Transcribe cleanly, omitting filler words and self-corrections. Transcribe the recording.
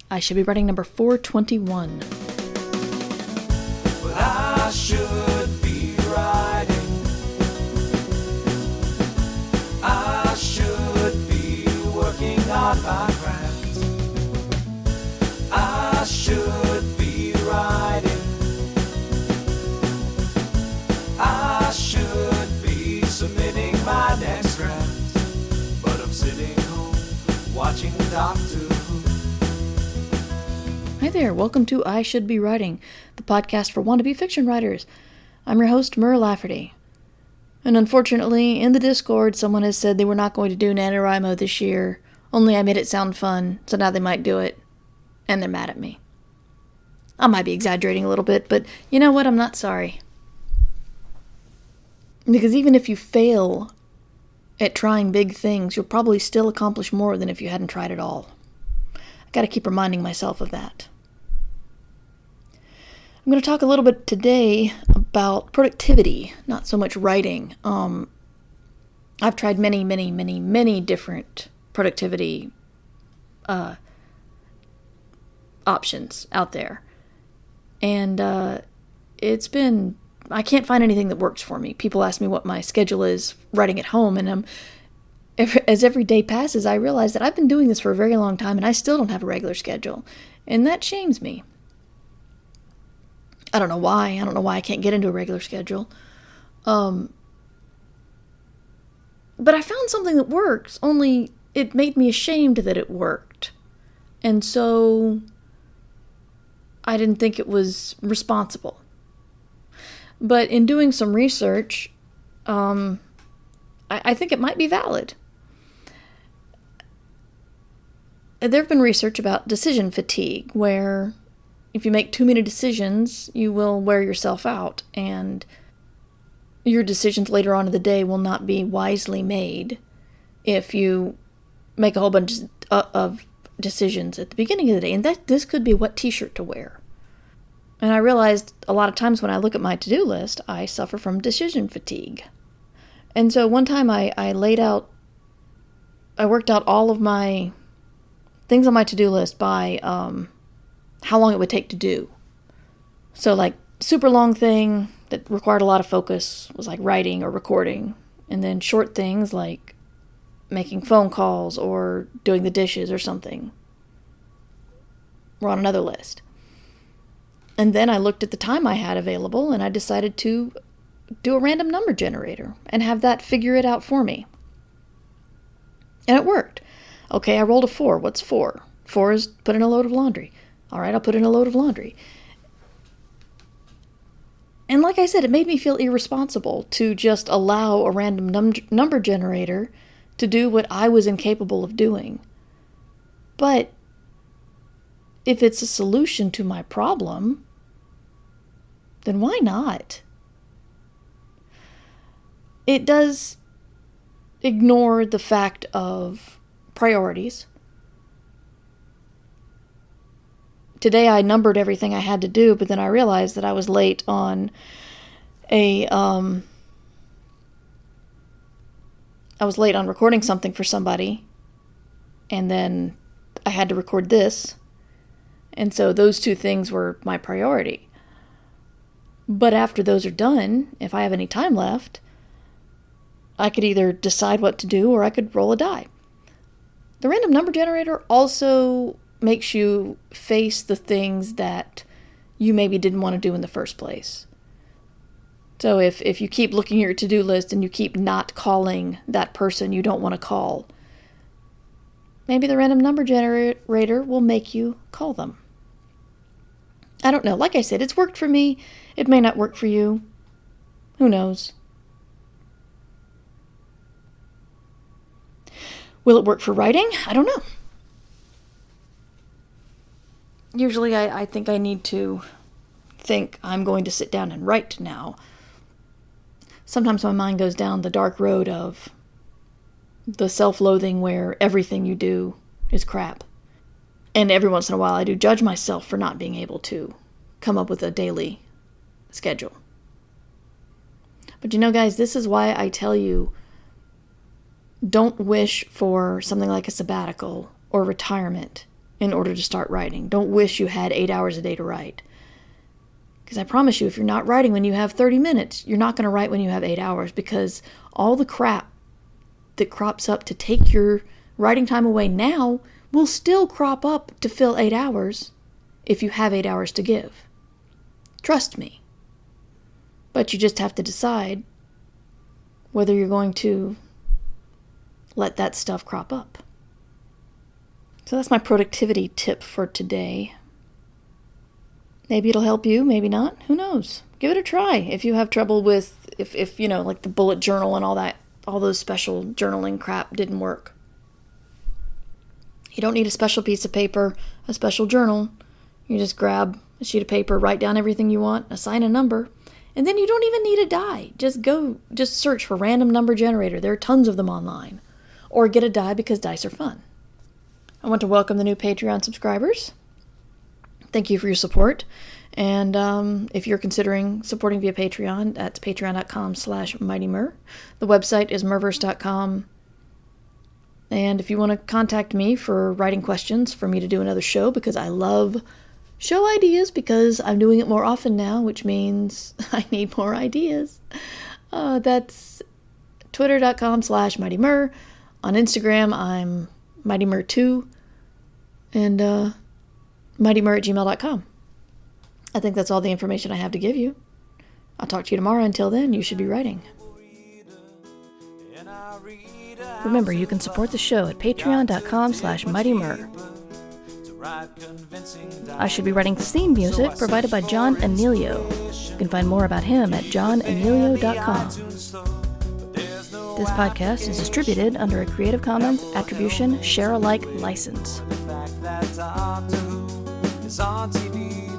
I should be writing number 421. But I should be writing. I should be working on my craft. I should be writing. I should be submitting my next draft. But I'm sitting home watching Doctor Who. Hi there, welcome to I Should Be Writing, the podcast for wannabe fiction writers. I'm your host, Murr Lafferty. And unfortunately, in the Discord, someone has said they were not going to do NaNoWriMo this year, only I made it sound fun, so now they might do it. And they're mad at me. I might be exaggerating a little bit, but you know what? I'm not sorry. Because even if you fail at trying big things, you'll probably still accomplish more than if you hadn't tried at all. I gotta keep reminding myself of that. I'm going to talk a little bit today about productivity, not so much writing. I've tried many different productivity options out there. And I can't find anything that works for me. People ask me what my schedule is writing at home, and as every day passes, I realize that I've been doing this for a very long time, and I still don't have a regular schedule. And that shames me. I don't know why. I don't know why I can't get into a regular schedule. But I found something that works, only it made me ashamed that it worked. And so I didn't think it was responsible. But in doing some research, I think it might be valid. There have been research about decision fatigue, where if you make too many decisions, you will wear yourself out, and your decisions later on in the day will not be wisely made if you make a whole bunch of decisions at the beginning of the day. And this could be what t-shirt to wear. And I realized a lot of times when I look at my to-do list, I suffer from decision fatigue. And so one time I worked out all of my things on my to-do list by how long it would take to do. So like super long thing that required a lot of focus was like writing or recording. And then short things like making phone calls or doing the dishes or something were on another list. And then I looked at the time I had available and I decided to do a random number generator and have that figure it out for me. And it worked. Okay, I rolled a 4. What's 4? 4 is put in a load of laundry. All right, I'll put in a load of laundry. And like I said, it made me feel irresponsible to just allow a random number generator to do what I was incapable of doing. But if it's a solution to my problem, then why not? It does ignore the fact of priorities. Today I numbered everything I had to do, but then I realized that I was late on recording something for somebody, and then I had to record this. And so those two things were my priority. But after those are done, if I have any time left, I could either decide what to do or I could roll a die. The random number generator also makes you face the things that you maybe didn't want to do in the first place. So if you keep looking at your to-do list and you keep not calling that person you don't want to call, maybe the random number generator will make you call them. I don't know. Like I said, it's worked for me. It may not work for you. Who knows? Will it work for writing? I don't know. Usually I think I need to think I'm going to sit down and write now. Sometimes my mind goes down the dark road of the self-loathing where everything you do is crap. And every once in a while I do judge myself for not being able to come up with a daily schedule. But you know, guys, this is why I tell you, don't wish for something like a sabbatical or retirement in order to start writing. Don't wish you had 8 hours a day to write. Because I promise you, if you're not writing when you have 30 minutes, you're not going to write when you have 8 hours, because all the crap that crops up to take your writing time away now will still crop up to fill 8 hours if you have 8 hours to give. Trust me. But you just have to decide whether you're going to let that stuff crop up. So that's my productivity tip for today. Maybe it'll help you, maybe not. Who knows? Give it a try. If you have trouble with, if you know, like the bullet journal and all that, all those special journaling crap didn't work. You don't need a special piece of paper, a special journal. You just grab a sheet of paper, write down everything you want, assign a number, and then you don't even need a die. Just search for random number generator. There are tons of them online. Or get a die, because dice are fun. I want to welcome the new Patreon subscribers. Thank you for your support. And if you're considering supporting via Patreon, that's patreon.com/mightymur. The website is murverse.com. And if you want to contact me for writing questions for me to do another show, because I love show ideas, because I'm doing it more often now, which means I need more ideas. That's twitter.com/mightymur. On Instagram, I'm mightymur2. And mightymur@gmail.com. I think that's all the information I have to give you. I'll talk to you tomorrow. Until then, you should be writing. Remember, you can support the show at patreon.com/mightymur. I Should Be Writing theme music provided by John Anelio. You can find more about him at johnanelio.com. This podcast is distributed under a Creative Commons Attribution Share-alike license. The fact that Doctor Who is on TV